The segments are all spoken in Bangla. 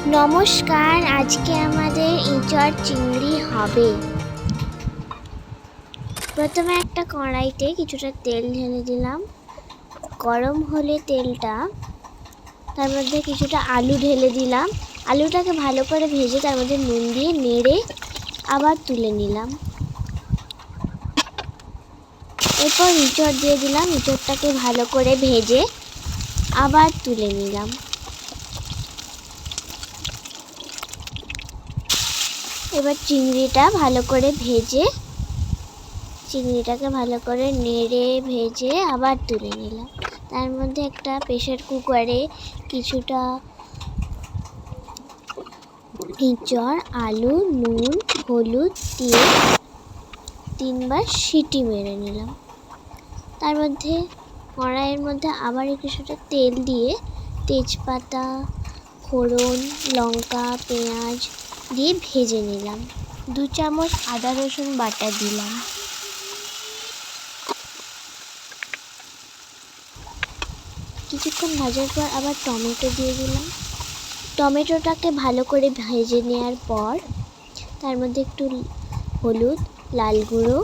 নমস্কার, আজকে আমাদের ইঁচড় চিংড়ি হবে। প্রথমে একটা কড়াইতে কিছুটা তেল ঢেলে দিলাম। গরম হলে তেলটা, তার মধ্যে কিছুটা আলু ঢেলে দিলাম। আলুটাকে ভালো করে ভেজে তার মধ্যে নুন দিয়ে নেড়ে আবার তুলে নিলাম। এরপর ইঁচড় দিয়ে দিলাম। ইঁচড়টাকে ভালো করে ভেজে আবার তুলে নিলাম। এবার চিংড়িটাকে ভালো করে নেড়ে ভেজে আবার তুলে নিলাম। তার মধ্যে একটা প্রেসার কুকারে কিছুটা ইঁচড়, আলু, নুন, হলুদ দিয়ে 3বার সিটি মেরে নিলাম। তার মধ্যে কড়াইয়ের মধ্যে আবার কিছুটা তেল দিয়ে তেজপাতা, ফোড়ন, লঙ্কা, পেঁয়াজ দিয়ে ভেজে নিলাম। 2 চামচ আদা রসুন বাটা দিলাম। কিছুক্ষণ ভাজার পর আবার টমেটো দিয়ে দিলাম। টমেটোটাকে ভালো করে ভেজে নেওয়ার পর তার মধ্যে একটু হলুদ, লাল গুঁড়ো,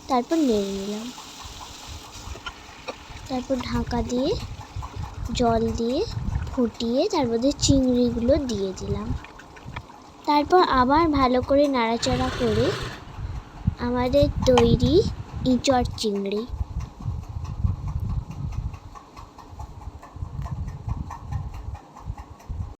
তারপর নেড়ে নিলাম। তারপর ঢাকা দিয়ে জল দিয়ে ফুটিয়ে তার মধ্যে চিংড়িগুলো দিয়ে দিলাম। তারপর আবার ভালো করে নাড়াচাড়া করে আমাদের তৈরি ইঁচড় চিংড়ি।